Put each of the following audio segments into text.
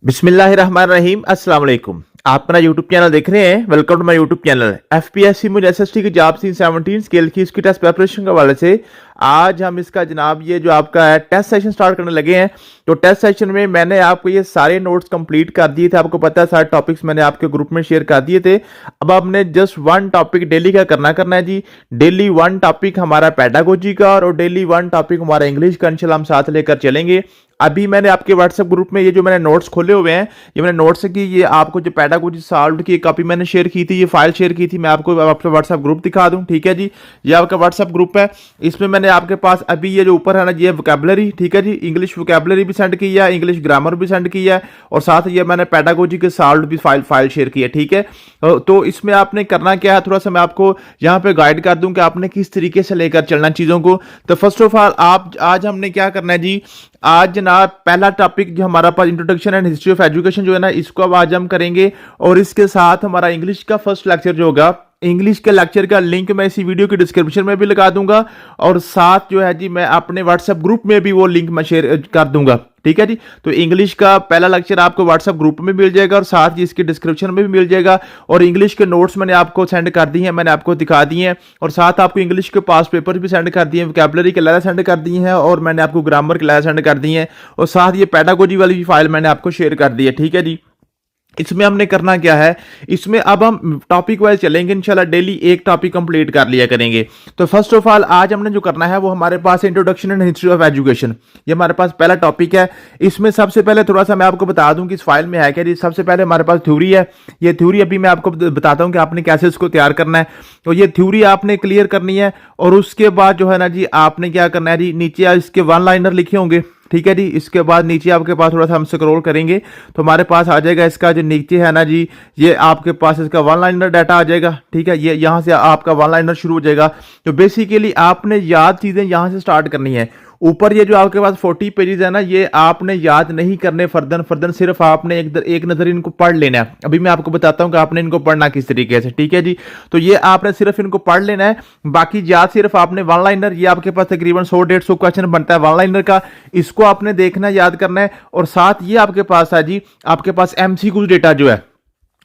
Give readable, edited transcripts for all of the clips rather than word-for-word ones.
बिस्मिल्लाहिर्रहमानिर्रहीम अस्सलाम वालेकुम। आप मेरा यूट्यूब चैनल देख रहे हैं। Welcome to my YouTube channel. FPSC मुझे एसएसटी की जॉब सी 17 स्केल की इसकी टेस्ट प्रिपरेशन के हवाले से आज हम इसका जनाब ये जो आपका है टेस्ट सेशन स्टार्ट करने लगे हैं। तो टेस्ट सेशन में मैंने आपको ये सारे नोट्स कंप्लीट कर दिए थे। आपको पता है सारे टॉपिक्स मैंने आपके ग्रुप में शेयर कर दिए थे। अब आपने जस्ट वन टॉपिक डेली का करना है जी। डेली वन टॉपिक हमारा पेडागोजी का और डेली वन टॉपिक हमारा इंग्लिश का इंशाल्लाह हम साथ लेकर चलेंगे। अभी मैंने आपके व्हाट्सएप ग्रुप में ये जो मैंने नोट्स खोले हुए हैं, ये मैंने नोट्स की ये आपको जो पेडागोजी सॉल्व की कॉपी मैंने शेयर की थी, ये फाइल शेयर की थी। मैं आपको आपका व्हाट्सएप ग्रुप दिखा दूं, ठीक है जी। ये आपका व्हाट्सएप ग्रुप है। इसमें मैंने आपके पास अभी ये जो ऊपर है ना, ये वोकैबुलरी, ठीक है जी। इंग्लिश वोकैबुलरी भी सेंड की है, इंग्लिश ग्रामर भी सेंड की है और साथ ये मैंने पेडागोजी के सॉल्व भी फाइल शेयर की है, ठीक है। तो इसमें आपने करना क्या है, थोड़ा सा मैं आपको यहाँ पे गाइड कर दूं कि आपने किस तरीके से लेकर चलना चीजों को। तो फर्स्ट ऑफ ऑल आप आज हमने क्या करना है जी, आज जनाब पहला टॉपिक जो हमारा पास introduction and history of education जो है ना, इसको अब आज हम करेंगे। और इसके साथ हमारा इंग्लिश का फर्स्ट लेक्चर जो होगा, इंग्लिश के लेक्चर का लिंक मैं इसी वीडियो की डिस्क्रिप्शन में भी लगा दूंगा और साथ जो है जी मैं अपने व्हाट्सएप ग्रुप में भी वो लिंक मैं शेयर कर दूंगा, ठीक है जी। तो इंग्लिश का पहला लेक्चर आपको व्हाट्सएप ग्रुप में मिल जाएगा और साथ ही इसकी डिस्क्रिप्शन में भी मिल जाएगा। और इंग्लिश के नोट्स मैंने आपको सेंड कर दिए हैं, मैंने आपको दिखा दिए हैं और साथ आपको इंग्लिश के पास पेपर भी सेंड कर दिए हैं, वोकैबुलरी के लेटर सेंड कर दिए हैं और मैंने आपको ग्रामर के लेटर सेंड कर दिए हैं और साथ ये पेडागोजी वाली भी फाइल मैंने आपको शेयर कर दी है, ठीक है जी। इसमें हमने करना क्या है, इसमें अब हम टॉपिक वाइज चलेंगे इंशाल्लाह। डेली एक टॉपिक कंप्लीट कर लिया करेंगे। तो फर्स्ट ऑफ ऑल आज हमने जो करना है वो हमारे पास introduction and history of education, ये हमारे पास पहला टॉपिक है। इसमें सबसे पहले थोड़ा सा मैं आपको बता दूं कि इस फाइल में है क्या जी। सबसे पहले हमारे पास थ्योरी है। ये थ्योरी अभी मैं आपको बताता हूं कि आपने कैसे इसको तैयार करना है। तो ये थ्योरी आपने क्लियर करनी है और उसके बाद जो है ना जी आपने क्या करना है जी, नीचे इसके वन लाइनर लिखे होंगे, ठीक है जी। इसके बाद नीचे आपके पास थोड़ा सा हम स्क्रॉल करेंगे तो हमारे पास आ जाएगा इसका जो नीचे है ना जी, ये आपके पास इसका वन लाइनर डाटा आ जाएगा, ठीक है। ये यहां से आपका वन लाइनर शुरू हो जाएगा। तो बेसिकली आपने याद चीजें यहां से स्टार्ट करनी है। ऊपर ये जो आपके पास 40 पेजेस है ना, ये आपने याद नहीं करने फर्दन सिर्फ आपने एक नजर इनको पढ़ लेना है। अभी मैं आपको बताता हूं कि आपने इनको पढ़ना किस तरीके से, ठीक है जी। तो ये आपने सिर्फ इनको पढ़ लेना है, बाकी याद सिर्फ आपने वन लाइनर, ये आपके पास तकरीबन 100-150 क्वेश्चन बनता है वन लाइनर का, इसको आपने देखना याद करना है। और साथ ये आपके पास है जी, आपके पास एमसीक्यू डेटा जो है,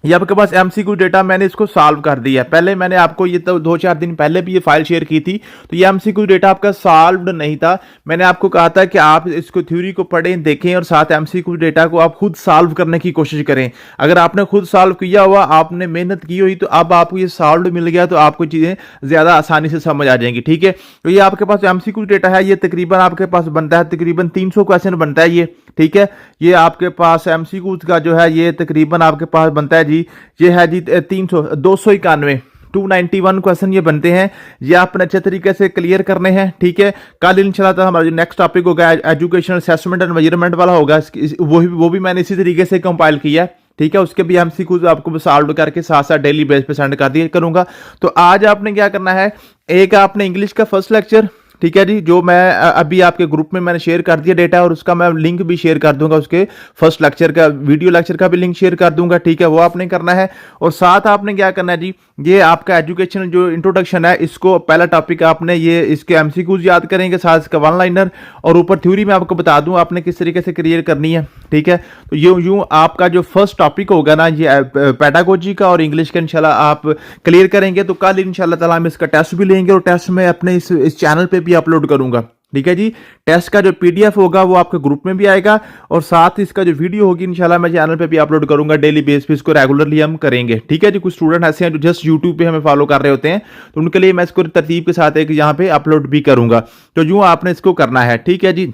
ये आपके पास एमसीक्यू डेटा मैंने इसको सॉल्व कर दिया है। पहले मैंने आपको ये तो 2-4 दिन पहले भी ये फाइल शेयर की थी। तो ये एमसीक्यू डेटा आपका सॉल्व्ड नहीं था। मैंने आपको कहा था कि आप इसको थ्योरी को पढ़ें, देखें और साथ एमसीक्यू डेटा को आप खुद सॉल्व करने की कोशिश करें। अगर आपने खुद सॉल्व किया हुआ, आपने मेहनत की हुई, तो अब आपको ये सॉल्व मिल गया तो आपको चीजें ज्यादा आसानी से समझ आ जाएंगी, ठीक है। तो ये आपके पास एमसीक्यू डेटा है, ये तकरीबन आपके पास बनता है तकरीबन 300 क्वेश्चन बनता है ये, ठीक है। ये आपके पास एमसीक्यू का जो है ये तकरीबन आपके पास बनता है जी, ये है जी 291 291 क्वेश्चन ये बनते हैं। ये आपने अच्छे तरीके से क्लियर करने हैं, ठीक है। कल इंशाल्लाह हमारा जो नेक्स्ट टॉपिक होगा एजुकेशनल असेसमेंट एंड मेजरमेंट वाला होगा, वो भी मैंने इसी तरीके से कंपाइल किया है, ठीक है। उसके भी एमसीक्यूज आपको सॉल्व करके साथ साथ डेली बेस पे सेंड कर दिया करूंगा। तो आज आपने क्या करना है, एक आपने इंग्लिश का फर्स्ट लेक्चर, ठीक है जी, जो मैं अभी आपके ग्रुप में मैंने शेयर कर दिया डेटा और उसका मैं लिंक भी शेयर कर दूंगा, उसके फर्स्ट लेक्चर का वीडियो लेक्चर का भी लिंक शेयर कर दूंगा, ठीक है। वो आपने करना है और साथ आपने क्या करना है जी, ये आपका एजुकेशनल जो इंट्रोडक्शन है, इसको पहला टॉपिक आपने ये इसके एमसीक्यूज याद करेंगे, साथ इसका वन लाइनर और ऊपर थ्योरी में आपको बता दूं आपने किस तरीके से क्लियर करनी है, ठीक है। तो यूं आपका जो फर्स्ट टॉपिक होगा ना ये पेडागोजी का और इंग्लिश का इंशाल्लाह आप क्लियर करेंगे। तो कल इंशाल्लाह ताला हम इसका टेस्ट भी लेंगे और टेस्ट में अपने इस चैनल पे भी अपलोड करूंगा, ठीक है जी। टेस्ट का जो पीडीएफ होगा वो आपके ग्रुप में भी आएगा और साथ इसका जो वीडियो होगी इंशाल्लाह मैं चैनल पे भी अपलोड करूंगा। डेली बेस पे इसको रेगुलरली हम करेंगे, ठीक है जी। कुछ स्टूडेंट ऐसे हैं जो जस्ट यूट्यूब पे हमें फॉलो कर रहे होते हैं, तो उनके लिए मैं इसको तरतीब के साथ एक यहाँ पे अपलोड भी करूंगा। तो यूं आपने इसको करना है, ठीक है जी।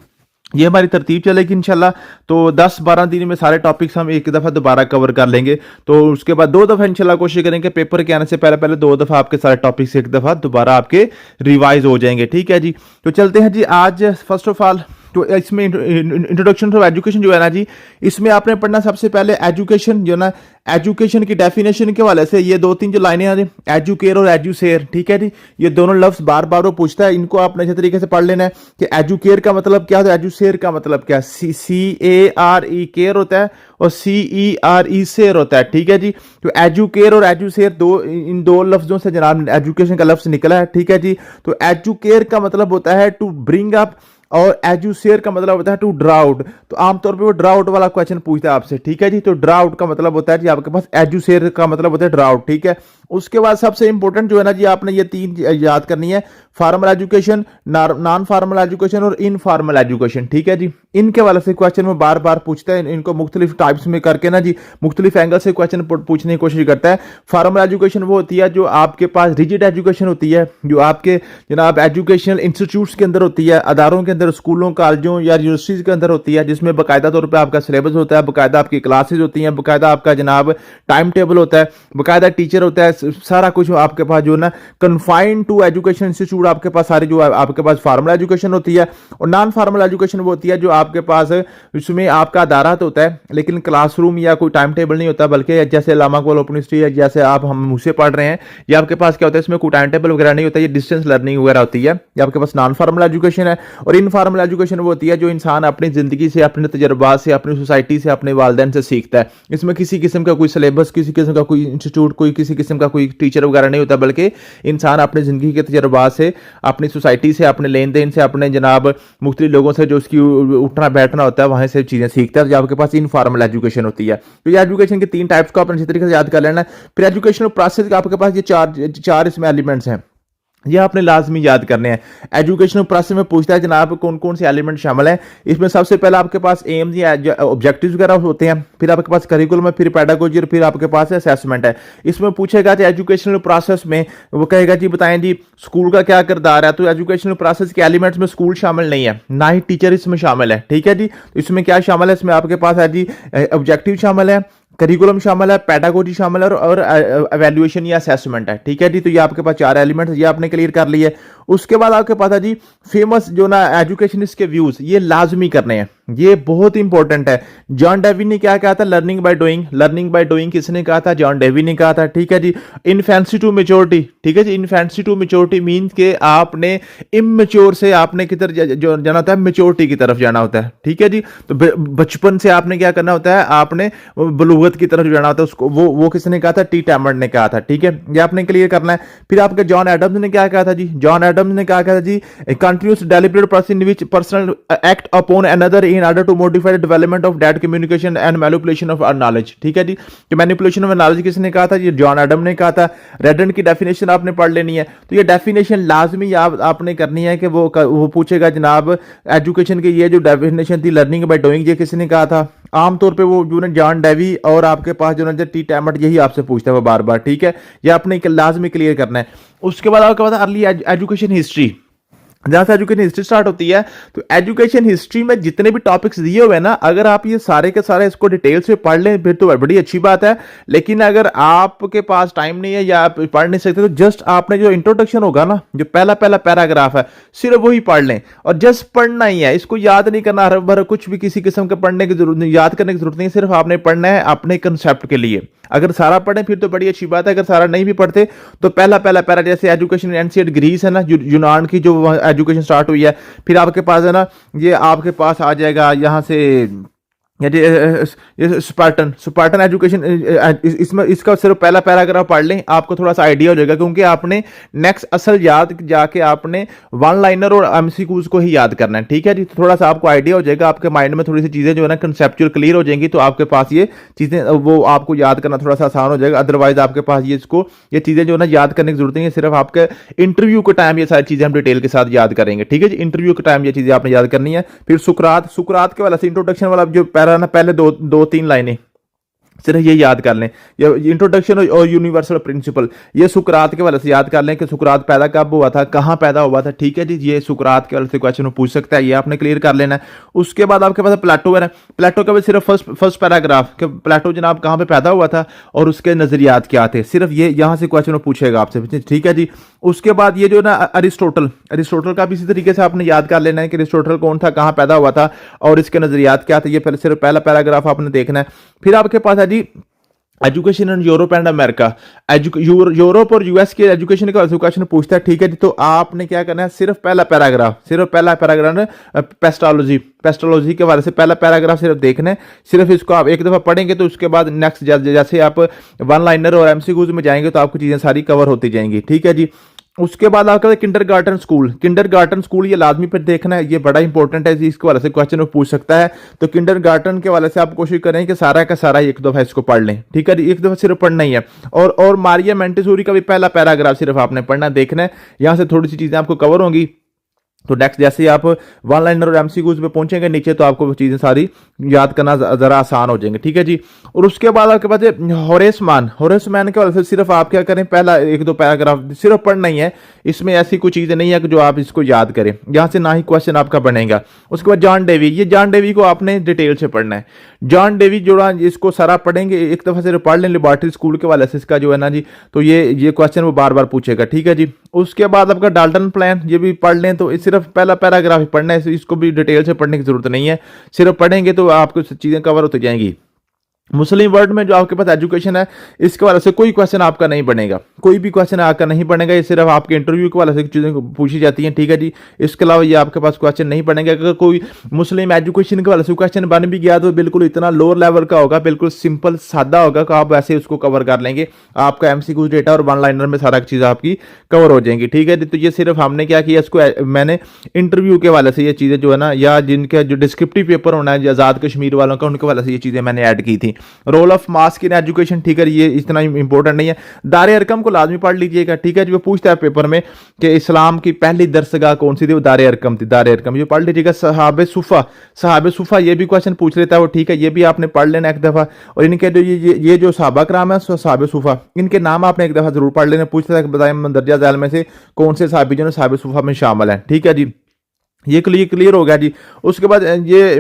ये हमारी तरतीब चलेगी इंशाल्लाह। तो 10-12 दिन में सारे टॉपिक्स हम एक दफ़ा दोबारा कवर कर लेंगे। तो उसके बाद 2 दफ़ा इंशाल्लाह कोशिश करेंगे पेपर के आने से पहले पहले 2 दफ़ा आपके सारे टॉपिक्स एक दफ़ा दोबारा आपके रिवाइज हो जाएंगे, ठीक है जी। तो चलते हैं जी आज फर्स्ट ऑफ ऑल, तो इसमें इंट्रोडक्शन टू एजुकेशन जो है ना जी, इसमें आपने पढ़ना सबसे पहले एजुकेशन जो ना, एजुकेशन की डेफिनेशन के वाले से ये 2-3 जो लाइनें हैं एजुकेयर और एजुसेयर, ठीक है जी। ये दोनों लफ्ज बार बार वो पूछता है, इनको आपने अच्छे तरीके से पढ़ लेना है कि एजुकेयर का मतलब क्या होता है, एजुसेयर का मतलब क्या, CARE केयर होता है और CERE सेयर होता है, ठीक है जी। तो एजुकेयर और एजुसेयर इन दो लफ्जों से जनाब एजुकेशन का लफ्ज निकला है, ठीक है जी। तो एजुकेयर का मतलब होता है टू ब्रिंग अप और एजुसेयर का मतलब होता है टू ड्राउट। तो आमतौर पे वो ड्राउट वाला क्वेश्चन पूछता है आपसे, ठीक है जी। तो ड्राउट का मतलब होता है जी आपके पास, एजुसेयर का मतलब होता है ड्राउट, ठीक है। उसके बाद सबसे इंपॉर्टेंट जो है ना जी, आपने ये तीन याद करनी है, formal education, non formal education और इनफॉर्मल एजुकेशन, ठीक है जी। इनके वाले से क्वेश्चन में बार बार पूछता है, इनको मुख्तलिफ टाइप्स में करके ना जी, मुख्तलिफ एंगल से क्वेश्चन पूछने की कोशिश करता है। फॉर्मल एजुकेशन वो होती है जो आपके पास रिजिड एजुकेशन होती है, जो आपके जनाब एजुकेशनल इंस्टीट्यूट्स के अंदर होती है, अदारों के अंदर, स्कूलों, कॉलेजों या यूनिवर्सिटीज के अंदर होती है, जिसमें बाकायदा तौर पर आपका सिलेबस होता है, बाकायदा आपकी क्लासेज होती हैं, बाकायदा आपका जनाब टाइम टेबल होता है, बाकायदा टीचर होता है, सारा कुछ आपके पास जो ना कन्फाइंड टू एजुकेशन इंस्टीट्यूट आपके पास सारी जो आपके पास फॉर्मल एजुकेशन होती है। और नॉन फॉर्मल एजुकेशन वो होती है जो आपके पास इसमें आपका अदारा तो होता है लेकिन क्लासरूम या कोई टाइम टेबल नहीं होता, बल्कि जैसे लामा कॉल ओपन हिस्ट्री है, जैसे आप हम मुझसे पढ़ रहे हैं, ये आपके पास क्या होता है, इसमें कोई टाइम टेबल वगैरह नहीं होता, ये डिस्टेंस लर्निंग वगैरह होती है, ये आपके पास नॉन फॉर्मल एजुकेशन है। और इनफॉर्मल एजुकेशन वो होती है जो इंसान अपनी जिंदगी से, अपने तजर्बात से, अपनी सोसाइटी से, अपने वालिदैन से सीखता है। इसमें किसी किस्म का कोई सिलेबस, किसी किस्म का कोई इंस्टीट्यूट, कोई किसी किस्म का कोई टीचर वगैरह नहीं होता, बल्कि इंसान अपनी जिंदगी के तजर्बात से, अपनी सोसाइटी से, अपने लेन देन से, अपने जनाब मुख्तलिफ लोगों से जो उसकी उठना बैठना होता है वहां से चीजें सीखता है, जो आपके पास इनफॉर्मल एजुकेशन होती है। तो ये एजुकेशन के तीन टाइप्स को आपने अच्छी तरीके से याद कर लेना है। फिर एजुकेशनल प्रोसेस का आपके पास ये चार इसमें एलिमेंट्स हैं, ये आपने लाजमी याद करने हैं। एजुकेशनल प्रोसेस में पूछता है जनाब कौन कौन से एलिमेंट शामिल हैं। इसमें सबसे पहले आपके पास एम्स या ऑब्जेक्टिव्स वगैरह होते हैं, फिर आपके पास करिकुलम है, फिर पेडागोजी और फिर आपके पास असेसमेंट है। इसमें पूछेगा कि एजुकेशनल प्रोसेस में वो कहेगा जी बताएं जी स्कूल का क्या किरदार है। तो एजुकेशनल प्रोसेस के एलिमेंट्स में स्कूल शामिल नहीं है, ना ही टीचर इसमें शामिल है, ठीक है जी। तो इसमें क्या शामिल है, इसमें आपके पास है जी ऑब्जेक्टिव शामिल है, करिकुलम शामिल है, पेडागोजी शामिल है और एवेल्युएशन या असेसमेंट है, ठीक है जी। तो ये आपके पास चार एलिमेंट्स, ये आपने क्लियर कर लिए। उसके बाद आपके पास है जी फेमस जो ना एजुकेशनिस्ट के व्यूज, ये लाजमी करने हैं, ये बहुत इंपॉर्टेंट है। जॉन डेवी ने क्या कहा था, learning by doing. Learning by doing किसने कहा था, जॉन डेवी ने कहा था, ठीक है जी। इनफेंसी टू मेच्योरिटी, ठीक है जी। इनफेंसी टू मेच्योरिटी मीन्स के आपने इमेच्योर से आपने किधर जाना होता है, मेच्योरिटी की तरफ जाना होता है, ठीक है जी। तो बचपन से आपने क्या करना होता है, आपने बलूगत की तरफ जाना होता है, उसको वो किसने कहा था, टी टैमर्ड ने कहा था, ठीक है। ये आपने क्लियर करना है। फिर आपके जॉन एडम्स ने क्या कहा था जी, जॉन एडम्स ने कहा था जी continuous deliberate process in which person act upon another in order to modify the development of that communication and manipulation of knowledge, ठीक है जी। तो मैनिपुलेशन ऑफ नॉलेज किसने कहा था, ये जॉन एडम ने कहा था। रेडन की डेफिनेशन आपने पढ़ लेनी है। तो ये डेफिनेशन लाजमी आपने करनी है कि वो पूछेगा जनाब एजुकेशन की ये जो डेफिनेशन थी लर्निंग बाय डूइंग, ये किसने कहा था। आमतौर पे वो जो ना जॉन डेवी और आपके पास जो ना टी टैमर्ड यही आपसे पूछता है वो बार बार, ठीक है। ये आपने लाजमी क्लियर करना है। उसके बाद आपके पास अर्ली एजुकेशन हिस्ट्री, जहां से एजुकेशन हिस्ट्री स्टार्ट होती है। तो एजुकेशन हिस्ट्री में जितने भी टॉपिक्स दिए हुए हैं ना, अगर आप ये सारे के सारे इसको डिटेल से पढ़ लें फिर तो बड़ी अच्छी बात है। लेकिन अगर आपके पास टाइम नहीं है या आप पढ़ नहीं सकते, तो जस्ट आपने जो इंट्रोडक्शन होगा ना, जो पहला पैराग्राफ है, सिर्फ वही पढ़ लें और जस्ट पढ़ना ही है, इसको याद नहीं करना हर बार, कुछ भी किसी किस्म के पढ़ने की जरूरत नहीं, याद करने की जरूरत नहीं, सिर्फ आपने पढ़ना है अपने कंसेप्ट के लिए। अगर सारा पढ़ें फिर तो बड़ी अच्छी बात है, अगर सारा नहीं भी पढ़ते तो पहला पैरा, जैसे एजुकेशन एंशिएंट ग्रीस है ना, यूनान की जो एजुकेशन स्टार्ट हुई है, फिर आपके पास है ना, ये आपके पास आ जाएगा यहां से ये स्पार्टन एजुकेशन। इसमें इसका सिर्फ पहला पैराग्राफ पढ़ लें, आपको थोड़ा सा आइडिया हो जाएगा, क्योंकि आपने नेक्स्ट असल याद जाके आपने वन लाइनर और एमसीक्यूज को ही याद करना है, ठीक है जी। तो थोड़ा सा आपको आइडिया हो जाएगा, आपके माइंड में थोड़ी सी चीजें जो है ना कंसेप्चुअल क्लियर हो जाएंगी, तो आपके पास ये चीजें वो आपको याद करना थोड़ा सा आसान हो जाएगा। अदरवाइज आपके पास ये चीजें जो है ना याद करने की जरूरत नहीं है, सिर्फ आपके इंटरव्यू के टाइम ये सारी चीजें हम डिटेल के साथ याद करेंगे, ठीक है जी। इंटरव्यू के टाइम ये चीजें आपने याद करनी है। फिर सुकरात के वाला से इंट्रोडक्शन वाला जो पैरा ना, पहले दो तीन लाइनें सिर्फ ये याद कर लें, ये इंट्रोडक्शन और यूनिवर्सल प्रिंसिपल, ये सुकरात के वाले से याद कर लें कि सुकरात पैदा कब हुआ था, कहां पैदा हुआ था, ठीक है जी। ये सुकरात के वाले से क्वेश्चन पूछ सकता है, ये आपने क्लियर कर लेना है। उसके बाद आपके पास प्लेटो है, प्लेटो का भी सिर्फ फर्स्ट पैराग्राफ कि प्लेटो जनाब कहां पे पैदा हुआ था और उसके नजरियात क्या थे, सिर्फ ये यहां से क्वेश्चन पूछेगा आपसे, ठीक है जी। उसके बाद ये जो ना अरिस्टोटल का भी इसी तरीके से आपने याद कर लेना है कि अरिस्टोटल कौन था, कहां पैदा हुआ था और इसके नजरियात क्या थे, ये सिर्फ पहला पैराग्राफ आपने देखना है। फिर आपके पास है जी education in Europe and America, Europe और यूएस के एजुकेशन का क्वेश्चन पूछता है, ठीक है जी। तो आपने क्या करना है, सिर्फ पहला पैराग्राफ पेस्टोलॉजी के बारे से पहला पैराग्राफ सिर्फ देखना है। सिर्फ इसको आप एक दफा पढ़ेंगे तो उसके बाद नेक्स्ट जैसे आप वन लाइनर और एमसीक्यूज में जाएंगे तो आपको चीजें सारी कवर होती जाएंगी, ठीक है जी। उसके बाद आपका किंडरगार्टन स्कूल, किंडरगार्टन स्कूल ये लाजमी पर देखना है, ये बड़ा इंपॉर्टेंट है, इसके वाले से क्वेश्चन वो पूछ सकता है। तो किंडरगार्टन के वाले से आप कोशिश करें कि सारा का सारा एक दफा इसको पढ़ लें, ठीक है जी, एक दफा सिर्फ पढ़ना ही है। और मारिया मोंटेसोरी का भी पहला पैराग्राफ सिर्फ आपने पढ़ना देखना है, यहां से थोड़ी सी चीजें आपको कवर होंगी। तो नेक्स्ट जैसे ही आप वन लाइनर और एमसीक्यूज पे पहुंचेंगे नीचे, तो आपको वो चीजें सारी याद करना जरा आसान हो जाएंगे, ठीक है जी। और उसके बाद आपके पास होरेस मैन, होरेस मैन के वाले से सिर्फ आप क्या करें, पहला एक दो पैराग्राफ सिर्फ पढ़ना ही है, इसमें ऐसी कोई चीजें नहीं है कि जो आप इसको याद करें, यहां से ना ही क्वेश्चन आपका बनेगा। उसके बाद जॉन डेवी, ये जॉन डेवी को आपने डिटेल से पढ़ना है। जॉन डेवी जोड़ा इसको सारा पढ़ेंगे, एक दफा सिर्फ पढ़ लें लिबर्टी स्कूल के वाले से इसका जो है ना जी, तो ये क्वेश्चन वो बार बार पूछेगा, ठीक है जी। उसके बाद आपका डाल्टन प्लान, ये भी पढ़ लें, तो सिर्फ पहला पैराग्राफ ही पढ़ना है, इसको भी डिटेल से पढ़ने की जरूरत नहीं है, सिर्फ पढ़ेंगे तो आपको चीजें कवर होती जाएंगी। मुस्लिम वर्ल्ड में जो आपके पास एजुकेशन है, इसके वाले से कोई क्वेश्चन आपका नहीं बनेगा, कोई भी क्वेश्चन आपका नहीं बनेगा, ये सिर्फ आपके इंटरव्यू के वाले से चीजें पूछी जाती हैं, ठीक है जी। इसके अलावा ये आपके पास क्वेश्चन नहीं बनेगा। अगर कोई मुस्लिम एजुकेशन के वाले से क्वेश्चन बन भी गया तो बिल्कुल इतना लोअर लेवल का होगा, बिल्कुल सिंपल सादा होगा कि आप वैसे उसको कवर कर लेंगे, आपका एमसीक्यू डेटा और वन लाइनर में सारा चीज आपकी कवर हो जाएंगी, ठीक है जी। तो ये सिर्फ हमने क्या किया, इसको मैंने इंटरव्यू के वाले से ये चीजें जो है ना, या जिनका जो डिस्क्रिप्टिव पेपर होना है आजाद कश्मीर वालों का, उनके वाले से ये चीजें मैंने ऐड की थी। Role of mask in education, ठीक है, ये इतना इंपॉर्टेंट नहीं है। दारे अरकम को लाजमी पढ़ लीजिएगा, ठीक है जी। वो पूछता है पेपर में कि इस्लाम की पहली दरसगाह कौन सी थी, वो दारे अरकम थी, दारे अरकम, ये पढ़ लीजिएगा। सहाबे सुफा, सहाबे सुफा ये भी क्वेश्चन पूछ लेता है वो, ठीक है, ये भी आपने पढ़ लेना एक दफा। और इनके जो ये जो सहाबा कराम है सहाबे सुफा, इनके नाम आपने एक दफा जरूर पढ़ लेना। पूछता है बताएं मंदरजा झैल में से कौन से सहाबी जो सहाबे सुफा में शामिल है, ठीक है जी। ये क्लियर हो गया जी। उसके बाद ये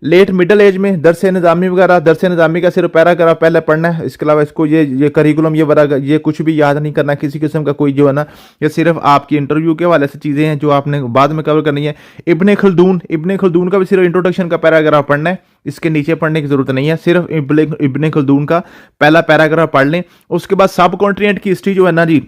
लेट मिडल एज में दरस निज़ामी वगैरह, दरस निज़ामी का सिर्फ पैराग्राफ पहले पढ़ना है। इसके अलावा इसको ये करिकुलम ये कुछ भी याद नहीं करना, किसी किस्म का कोई जो है ना, ये सिर्फ आपकी इंटरव्यू के वाले से चीज़ें हैं जो आपने बाद में कवर करनी है। इब्ने खल्दून का भी सिर्फ इंट्रोडक्शन का पैराग्राफ पढ़ना है, इसके नीचे पढ़ने की जरूरत नहीं है, सिर्फ इब्ने खल्दून का पहला पैराग्राफ पढ़ लें। उसके बाद सब कॉन्टिनेंट की हिस्ट्री जो है ना जी,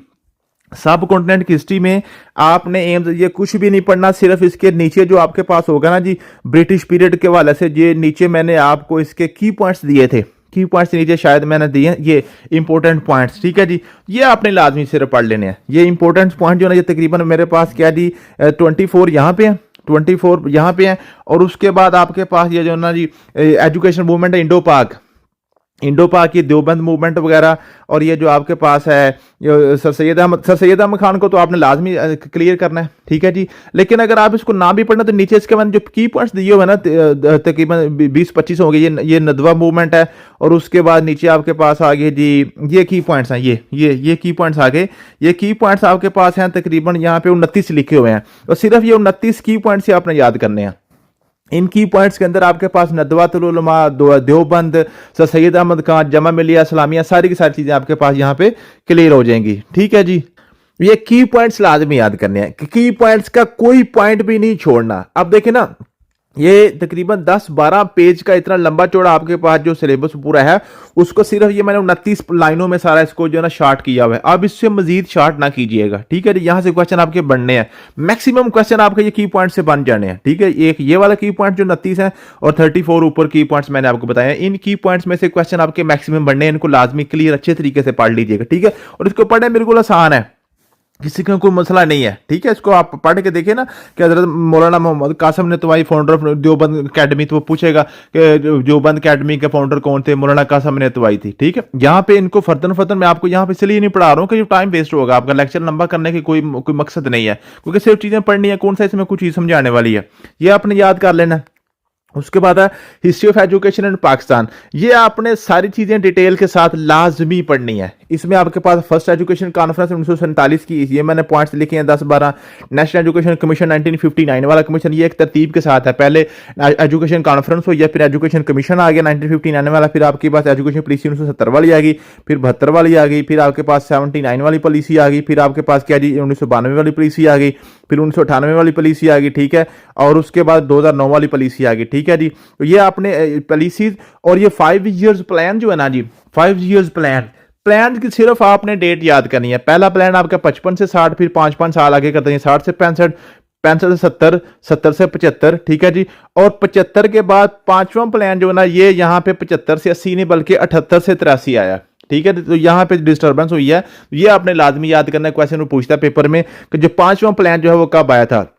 सब कॉन्टिनेंट की हिस्ट्री में आपने एम्स ये कुछ भी नहीं पढ़ना, सिर्फ इसके नीचे जो आपके पास होगा ना जी, ब्रिटिश पीरियड के वाले से, ये नीचे मैंने आपको इसके की पॉइंट्स दिए थे, की पॉइंट्स नीचे शायद मैंने दिए हैं, ये इंपॉर्टेंट पॉइंट्स, ठीक है जी। ये आपने लाजमी सिर्फ पढ़ लेने हैं, ये इंपॉर्टेंट पॉइंट जो है ना, ये तकरीबन मेरे पास क्या जी 24 यहाँ पे है, 24 यहाँ पे है। और उसके बाद आपके पास ये जो ना जी एजुकेशन मूवमेंट है, इंडो पाक की देवबंद मूवमेंट वगैरह, और ये जो आपके पास है सर सैयद अहमद खान को तो आपने लाजमी क्लियर करना है, ठीक है जी। लेकिन अगर आप इसको ना भी पढ़ना तो नीचे इसके बाद जो की पॉइंट्स दिए हुए ना तकरीबन 20-25 होंगे, ये नदवा मूवमेंट है। और उसके बाद नीचे आपके पास आ गए जी ये की पॉइंट्स हैं, ये की पॉइंट्स आ गए, ये की पॉइंट्स आपके पास हैं तकरीबन यहाँ पे 29 लिखे हुए हैं, और सिर्फ ये 29 की पॉइंट्स ही आपने याद करने हैं। इन की पॉइंट्स के अंदर आपके पास नदवातुल उलमा, देवबंद, सर सैयद अहमद खान, जमा मिलिया इस्लामिया, सारी की सारी चीजें आपके पास यहाँ पे क्लियर हो जाएंगी, ठीक है जी। ये की पॉइंट्स लाजमी याद करने हैं, की पॉइंट्स का कोई पॉइंट भी नहीं छोड़ना। अब देखें ना, ये तकरीबन 10-12 पेज का इतना लंबा चौड़ा आपके पास जो सिलेबस पूरा है, उसको सिर्फ ये मैंने 29 लाइनों में सारा इसको जो है ना शार्ट किया हुआ है। अब इससे मजीद शार्ट ना कीजिएगा, ठीक है। यहां से क्वेश्चन आपके बनने हैं, मैक्सिमम क्वेश्चन आपके ये की पॉइंट से बन जाने हैं, ठीक है। एक ये वाला की पॉइंट जो 29 है और 34 ऊपर की पॉइंट्स मैंने आपको बताया, इन की पॉइंट्स में से क्वेश्चन आपके मैक्सिमम बनने हैं, इनको लाजमी क्लियर अच्छे तरीके से पढ़ लीजिएगा, ठीक है। और इसको पढ़ने बिल्कुल आसान है, किसी का कोई मसला नहीं है, ठीक है। इसको आप पढ़ के देखिए ना कि हजरत मौलाना मोहम्मद कासिम नेतवाई फाउंडर ऑफ देवबंद अकेडमी, तो वो पूछेगा कि देवबंद अकेडमी के फाउंडर कौन थे, मौलाना कासिम नेतवाई थी, ठीक है। यहाँ पे इनको फर्दन मैं आपको यहाँ पे इसलिए नहीं पढ़ा रहा हूँ कि टाइम वेस्ट होगा, आपका लेक्चर लंबा करने की कोई मकसद नहीं है, क्योंकि सिर्फ चीजें पढ़नी है, कौन सा इसमें कुछ चीज समझाने वाली है, ये आपने याद कर लेना। उसके बाद है history of education in Pakistan, ये आपने सारी चीजें डिटेल के साथ लाजमी पढ़नी है। इसमें आपके पास फर्स्ट एजुकेशन कॉन्फ्रेंस 1947 की, ये मैंने पॉइंट्स लिखे हैं 10-12। नेशनल एजुकेशन कमीशन 1959 वाला कमीशन, ये एक तरतीब के साथ है, पहले एजुकेशन कॉन्फ्रेंस हो या फिर एजुकेशन कमीशन आ गया 1959 वाला, फिर आपके पास एजुकेशन पॉलिसी 1970 वाली आ गई, फिर 72 वाली आ गई, फिर आपके पास 79 वाली पॉलिसी आ गई, फिर आपके पास क्या जी 1992 वाली पॉलिसी आ गई, फिर 1998 वाली पॉलिसी आ गई, ठीक है। और उसके बाद 2009 वाली पॉलिसी आ गई, ठीक है जी। तो ये आपने पॉलिसीज और ये 5 ईयर्स प्लान जो है ना जी, 5 ईयर्स प्लान की सिर्फ आपने डेट याद करनी है। पहला प्लान आपका 55 से 60, फिर 5-5 साल आगे करते हैं 60 से 65, 65 से 70, 70 से 75, ठीक है जी। और 75 के बाद पांचवा प्लान जो है ना, ये यहाँ पे 75 से 80 नहीं बल्कि 78 से 83 आया। ठीक है। तो यहाँ पे डिस्टर्बेंस हुई है, ये आपने लाजमी याद करना है। क्वेश्चन वो पूछता है पेपर में कि जो 5वां प्लान जो है वो कब आया था।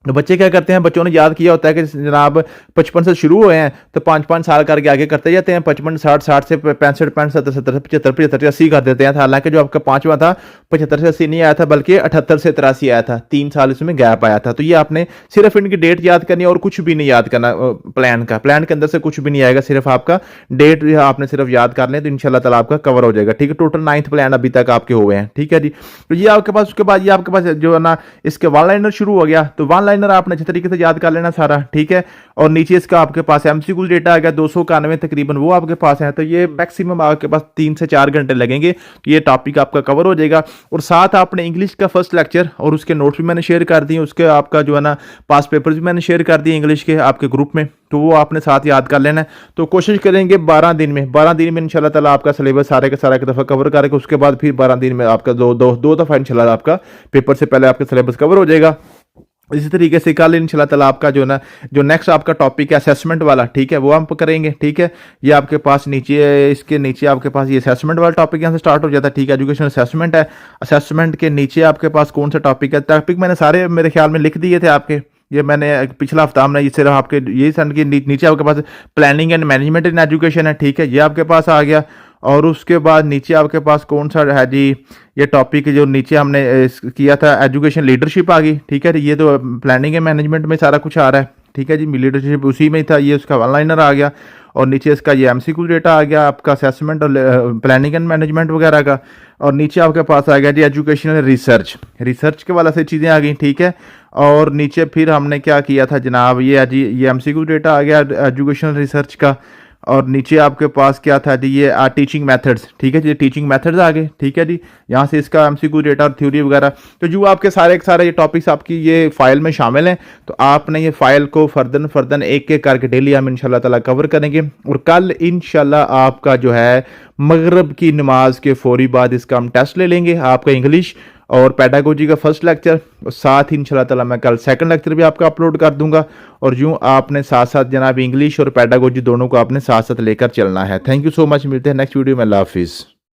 तो बच्चे क्या करते हैं, बच्चों ने याद किया होता है कि जनाब 55 से शुरू हुए हैं तो 5-5 साल करके आगे करते जाते हैं, 55 60 60 से 65 65 70 70 75 75 से 80 कर देते हैं। हालांकि जो आपका 5वां था 75 से 80 नहीं आया था, बल्कि 78 से 83 आया था, 3 साल इसमें गैप आया था। तो ये आपने सिर्फ इनकी डेट याद करनी है और कुछ भी नहीं याद करना प्लान का। प्लान के अंदर से कुछ भी नहीं आएगा, सिर्फ आपका डेट आपने सिर्फ याद कर लें तो इंशाल्लाह ताला आपका कवर हो जाएगा। ठीक है, टोटल 9th प्लान अभी तक आपके हुए हैं। ठीक है जी, तो ये आपके पास, उसके बाद ये आपके पास जो है ना इसके वन लाइनर शुरू हो गया। तो वन लाइनर आपने अच्छे तरीके से याद कर लेना सारा। ठीक है, और नीचे इसका आपके पास एमसीक्यू डेटा आ गया 291 तकरीबन, वो आपके पास है। तो ये मैक्सिमम आपके पास 3 से 4 घंटे लगेंगे, तो ये टॉपिक आपका कवर हो जाएगा। और साथ आपने इंग्लिश का फर्स्ट लेक्चर और उसके नोट्स भी मैंने शेयर कर दिए, उसके आपका जो है ना पास पेपर्स भी मैंने शेयर कर दिए इंग्लिश के आपके ग्रुप में, तो वो आपने साथ याद कर लेना है। तो कोशिश करेंगे 12 दिन में इंशाल्लाह ताला आपका सिलेबस सारे का सारा एक दफ़ा कवर करके उसके बाद फिर 12 दिन में आपका दो दफ़ा इंशाल्लाह आपका पेपर से पहले आपका सिलेबस कवर हो जाएगा। इसी तरीके से कल इंशाल्लाह ताला आपका जो ना जो नेक्स्ट आपका टॉपिक है असेसमेंट वाला, ठीक है, वो हम करेंगे। ठीक है, ये आपके पास नीचे, इसके नीचे आपके पास ये असेसमेंट वाला टॉपिक यहाँ से स्टार्ट हो जाता है। ठीक है, एजुकेशन असेसमेंट है। असेसमेंट के नीचे आपके पास कौन सा टॉपिक है, टॉपिक मैंने सारे मेरे ख्याल में लिख दिए थे आपके, ये मैंने पिछला हफ्ता हमने ये सिर्फ आपके ये सन के नीचे आपके पास planning and management in education है। ठीक है, ये आपके पास आ गया। और उसके बाद नीचे आपके पास कौन सा है जी, ये टॉपिक जो नीचे हमने किया था एजुकेशन लीडरशिप आ गई। ठीक है, ये तो प्लानिंग एंड मैनेजमेंट में सारा कुछ आ रहा है। ठीक है जी, लीडरशिप उसी में ही था, ये उसका वन लाइनर आ गया। और नीचे इसका ये एमसीक्यू डेटा आ गया आपका असेसमेंट और प्लानिंग एंड मैनेजमेंट वगैरह का। और नीचे आपके पास आ गया जी एजुकेशनल रिसर्च के वाला से चीज़ें आ गई। ठीक है, और नीचे फिर हमने क्या किया था जनाब, ये एमसीक्यू डेटा आ गया एजुकेशनल रिसर्च का। और नीचे आपके पास क्या था जी, ये टीचिंग मेथड्स। ठीक है जी, टीचिंग मेथड्स आ गए। ठीक है जी, यहाँ से इसका एमसीक्यू डेटा और थ्योरी वगैरह। तो जो आपके सारे ये टॉपिक्स आपकी ये फाइल में शामिल हैं, तो आपने ये फाइल को फर्दन एक एक करके डेली हम इंशाल्लाह ताला कवर करेंगे। और कल इंशाल्लाह आपका जो है मगरिब की नमाज के फौरी बाद इसका हम टेस्ट ले लेंगे, आपका इंग्लिश और पेडागोजी का फर्स्ट लेक्चर, और साथ ही इंशाल्लाह ताला मैं कल सेकंड लेक्चर भी आपका अपलोड कर दूंगा। और यूँ आपने साथ साथ जनाब इंग्लिश और पेडागोजी दोनों को आपने साथ साथ लेकर चलना है। थैंक यू सो मच, मिलते हैं नेक्स्ट वीडियो में। अल्लाह हाफिज़।